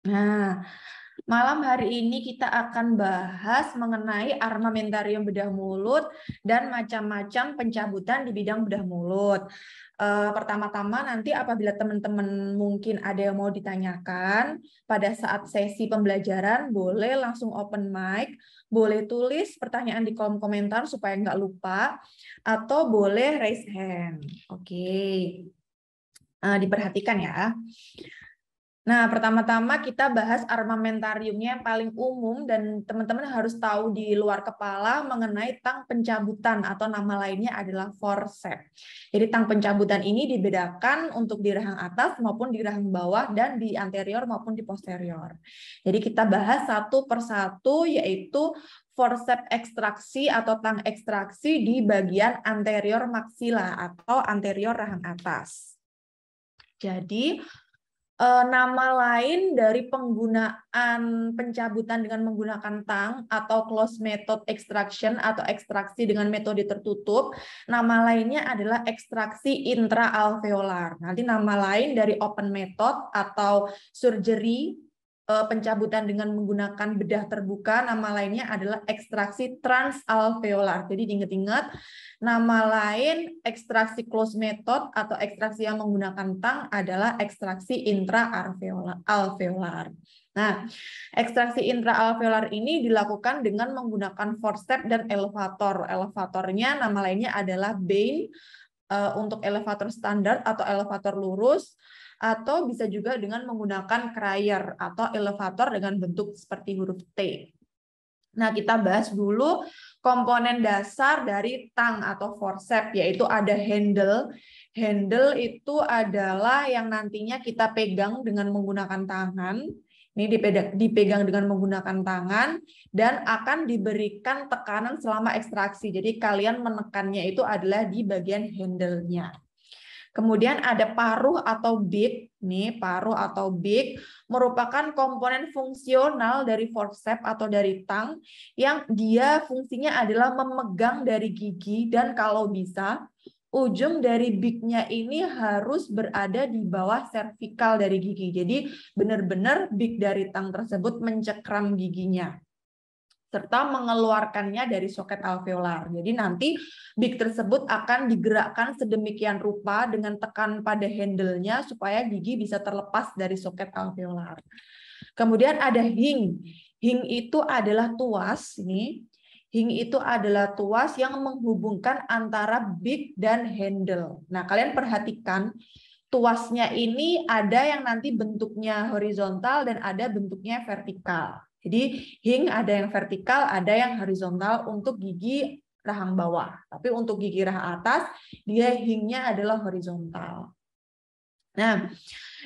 Nah, malam hari ini kita akan bahas mengenai armamentarium bedah mulut dan macam-macam pencabutan di bidang bedah mulut. Pertama-tama nanti apabila teman-teman mungkin ada yang mau ditanyakan pada saat sesi pembelajaran, boleh langsung open mic, boleh tulis pertanyaan di kolom komentar supaya nggak lupa, atau boleh raise hand. Oke. Diperhatikan ya. Nah, pertama-tama kita bahas armamentariumnya yang paling umum dan teman-teman harus tahu di luar kepala mengenai tang pencabutan atau nama lainnya adalah forceps. Jadi tang pencabutan ini dibedakan untuk di rahang atas maupun di rahang bawah dan di anterior maupun di posterior. Jadi kita bahas satu persatu yaitu forceps ekstraksi atau tang ekstraksi di bagian anterior maksila atau anterior rahang atas. Jadi nama lain dari penggunaan pencabutan dengan menggunakan tang atau closed method extraction atau ekstraksi dengan metode tertutup, nama lainnya adalah ekstraksi intraalveolar. Nanti nama lain dari open method atau surgery pencabutan dengan menggunakan bedah terbuka, nama lainnya adalah ekstraksi transalveolar. Jadi diingat-ingat, nama lain ekstraksi closed method atau ekstraksi yang menggunakan tang adalah ekstraksi intraalveolar. Nah, ekstraksi intraalveolar ini dilakukan dengan menggunakan forceps dan elevator. Elevatornya nama lainnya adalah Bain untuk elevator standar atau elevator lurus, atau bisa juga dengan menggunakan Cryer atau elevator dengan bentuk seperti huruf T. Nah, kita bahas dulu komponen dasar dari tang atau forceps, yaitu ada handle. Handle itu adalah yang nantinya kita pegang dengan menggunakan tangan. Ini dipegang dengan menggunakan tangan dan akan diberikan tekanan selama ekstraksi. Jadi kalian menekannya itu adalah di bagian handle-nya. Kemudian ada paruh atau beak. Nih, paruh atau beak merupakan komponen fungsional dari forceps atau dari tang yang dia fungsinya adalah memegang dari gigi dan kalau bisa ujung dari beak-nya ini harus berada di bawah servikal dari gigi. Jadi benar-benar beak dari tang tersebut mencekram giginya serta mengeluarkannya dari soket alveolar. Jadi nanti beak tersebut akan digerakkan sedemikian rupa dengan tekan pada handle-nya supaya gigi bisa terlepas dari soket alveolar. Kemudian ada hing. Hing itu adalah tuas ini. Hing itu adalah tuas yang menghubungkan antara beak dan handle. Nah, kalian perhatikan tuasnya ini ada yang nanti bentuknya horizontal dan ada bentuknya vertikal. Jadi hing ada yang vertikal, ada yang horizontal untuk gigi rahang bawah. Tapi untuk gigi rahang atas, dia hingnya adalah horizontal. Nah,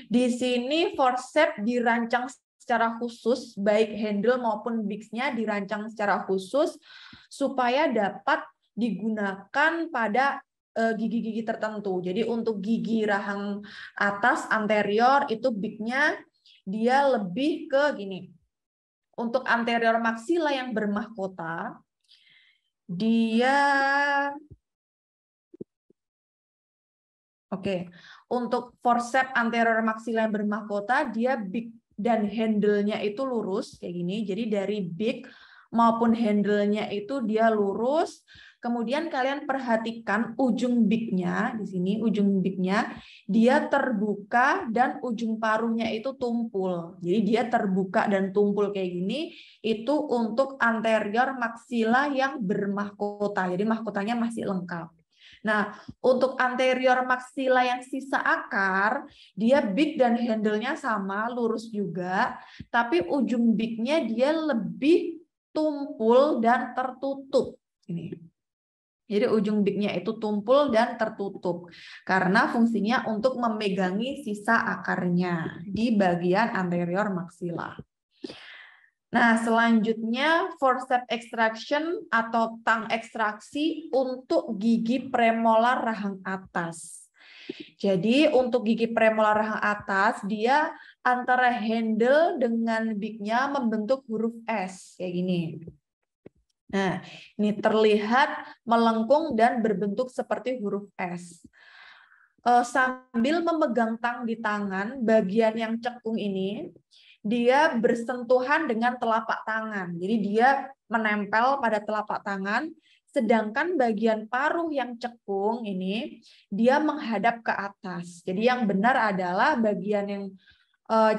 di sini forceps dirancang secara khusus, baik handle maupun beaks-nya dirancang secara khusus supaya dapat digunakan pada gigi-gigi tertentu. Jadi untuk gigi rahang atas anterior itu beak-nya dia lebih ke gini. Untuk anterior maksila yang bermahkota, dia untuk forceps anterior maksila yang bermahkota, dia beak dan handle-nya itu lurus kayak gini. Jadi dari beak maupun handle-nya itu dia lurus. Kemudian kalian perhatikan ujung beak-nya di sini, ujung beak-nya dia terbuka dan ujung paruhnya itu tumpul. Jadi dia terbuka dan tumpul kayak gini itu untuk anterior maksila yang bermahkota. Jadi mahkotanya masih lengkap. Nah, untuk anterior maksila yang sisa akar, dia beak dan handle-nya sama, lurus juga, tapi ujung beak-nya dia lebih tumpul dan tertutup. Ini. Jadi ujung beak-nya itu tumpul dan tertutup karena fungsinya untuk memegangi sisa akarnya di bagian anterior maksila. Nah, selanjutnya forceps extraction atau tang ekstraksi untuk gigi premolar rahang atas. Jadi untuk gigi premolar rahang atas, dia antara handle dengan beak-nya membentuk huruf S, kayak gini. Nah, ini terlihat melengkung dan berbentuk seperti huruf S. Sambil memegang tang di tangan, bagian yang cekung ini, dia bersentuhan dengan telapak tangan. Jadi dia menempel pada telapak tangan, sedangkan bagian paruh yang cekung ini dia menghadap ke atas. Jadi yang benar adalah bagian yang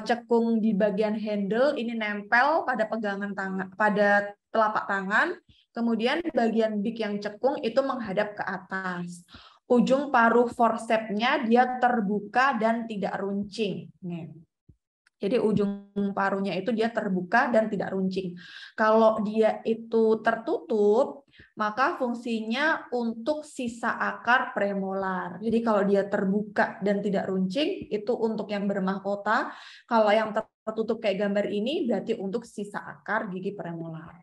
cekung di bagian handle ini nempel pada pegangan tangan, pada telapak tangan. Kemudian bagian beak yang cekung itu menghadap ke atas. Ujung paruh forcepsnya dia terbuka dan tidak runcing. Nih. Jadi ujung paruhnya itu dia terbuka dan tidak runcing. Kalau dia itu tertutup, maka fungsinya untuk sisa akar premolar. Jadi kalau dia terbuka dan tidak runcing, itu untuk yang bermahkota. Kalau yang tertutup kayak gambar ini, berarti untuk sisa akar gigi premolar.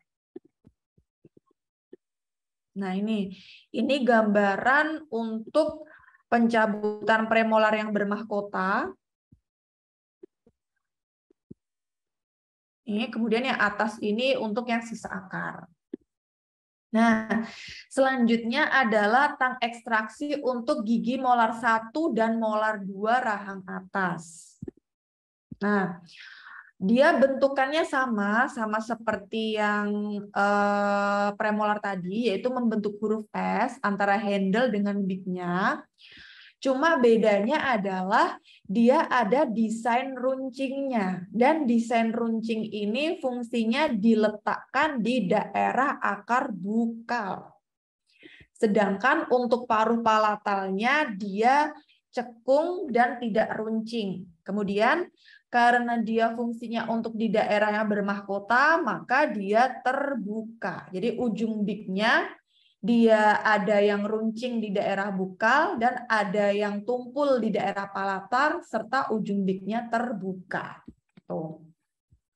Nah ini gambaran untuk pencabutan premolar yang bermahkota. Ini kemudian yang atas ini untuk yang sisa akar. Nah, selanjutnya adalah tang ekstraksi untuk gigi molar 1 dan molar 2 rahang atas. Nah, dia bentukannya sama seperti yang premolar tadi, yaitu membentuk huruf S antara handle dengan beak-nya. Cuma bedanya adalah dia ada desain runcingnya. Dan desain runcing ini fungsinya diletakkan di daerah akar bukal. Sedangkan untuk paruh palatalnya dia cekung dan tidak runcing. Kemudian karena dia fungsinya untuk di daerah yang bermahkota, maka dia terbuka. Jadi ujung beak-nya dia ada yang runcing di daerah bukal dan ada yang tumpul di daerah palatar serta ujung beak-nya terbuka. Tuh.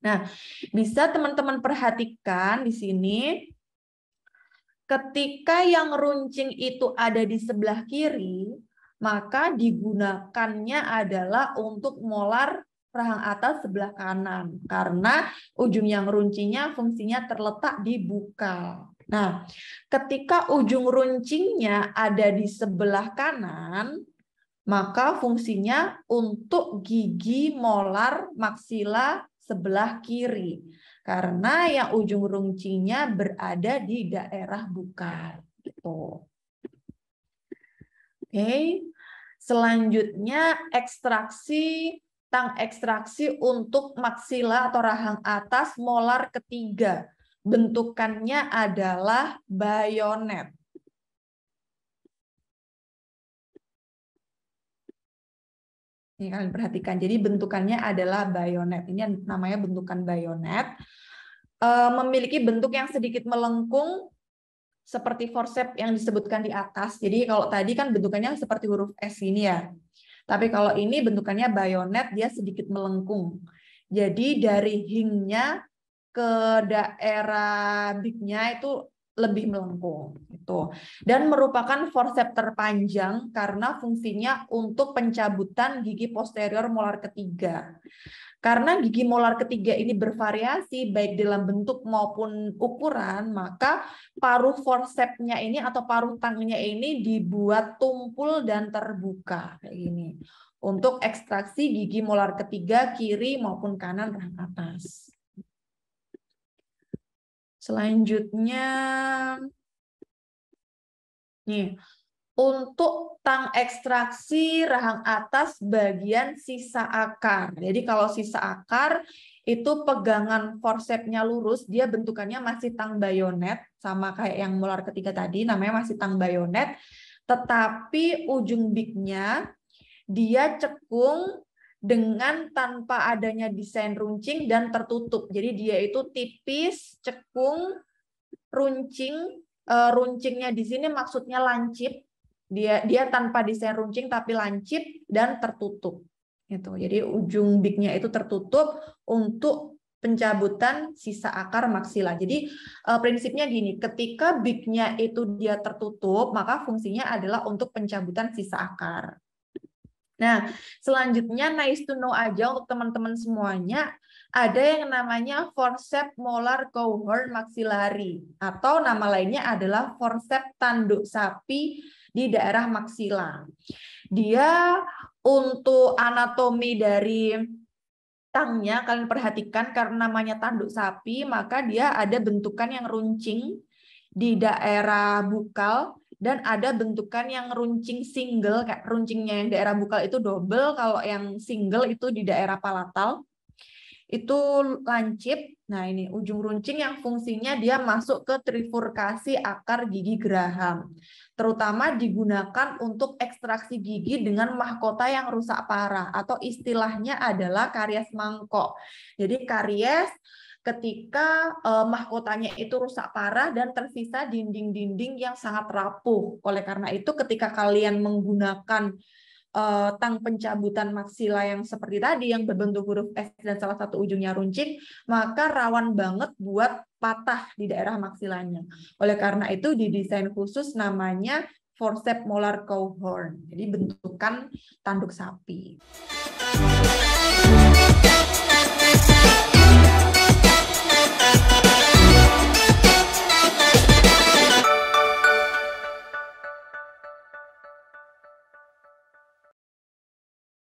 Nah, bisa teman-teman perhatikan di sini ketika yang runcing itu ada di sebelah kiri, maka digunakannya adalah untuk molar rahang atas sebelah kanan karena ujung yang runcingnya fungsinya terletak di bukal. Nah, ketika ujung runcingnya ada di sebelah kanan, maka fungsinya untuk gigi molar maksila sebelah kiri. Karena yang ujung runcingnya berada di daerah bukal. Gitu. Oke. Selanjutnya tang ekstraksi untuk maksila atau rahang atas molar ketiga. Bentukannya adalah bayonet. Ini kalian perhatikan. Jadi bentukannya adalah bayonet. Ini namanya bentukan bayonet. Memiliki bentuk yang sedikit melengkung seperti forceps yang disebutkan di atas. Jadi kalau tadi kan bentukannya seperti huruf S ini ya. Tapi kalau ini bentukannya bayonet, dia sedikit melengkung. Jadi dari hingnya ke daerah beak-nya itu lebih melengkung gitu. Dan merupakan forceps terpanjang karena fungsinya untuk pencabutan gigi posterior molar ketiga. Karena gigi molar ketiga ini bervariasi baik dalam bentuk maupun ukuran, maka paruh forcepsnya ini atau paruh tangnya ini dibuat tumpul dan terbuka kayak gini. Untuk ekstraksi gigi molar ketiga kiri maupun kanan rahang atas. Selanjutnya, nih, untuk tang ekstraksi rahang atas bagian sisa akar. Jadi kalau sisa akar itu pegangan forcepsnya lurus, dia bentukannya masih tang bayonet, sama kayak yang molar ketiga tadi, namanya masih tang bayonet, tetapi ujung beak-nya dia cekung dengan tanpa adanya desain runcing dan tertutup. Jadi dia itu tipis, cekung, runcing. Runcingnya di sini maksudnya lancip. Dia tanpa desain runcing tapi lancip dan tertutup. Gitu. Jadi ujung beak-nya itu tertutup untuk pencabutan sisa akar maksila. Jadi prinsipnya gini, ketika beak-nya itu dia tertutup, maka fungsinya adalah untuk pencabutan sisa akar. Nah, selanjutnya nice to know aja untuk teman-teman semuanya, ada yang namanya forceps molar cohort maxillary atau nama lainnya adalah forceps tanduk sapi di daerah maksila. Dia untuk anatomi dari tangnya kalian perhatikan karena namanya tanduk sapi, maka dia ada bentukan yang runcing di daerah bukal dan ada bentukan yang runcing single, kayak runcingnya yang daerah bukal itu double, kalau yang single itu di daerah palatal itu lancip. Nah, ini ujung runcing yang fungsinya dia masuk ke trifurkasi akar gigi geraham. Terutama digunakan untuk ekstraksi gigi dengan mahkota yang rusak parah atau istilahnya adalah karies mangkok. Jadi karies ketika mahkotanya itu rusak parah dan tersisa dinding-dinding yang sangat rapuh. Oleh karena itu ketika kalian menggunakan tang pencabutan maksila yang seperti tadi yang berbentuk huruf S dan salah satu ujungnya runcing, maka rawan banget buat patah di daerah maksilanya. Oleh karena itu didesain khusus namanya forceps molar cow horn. Jadi bentukan tanduk sapi.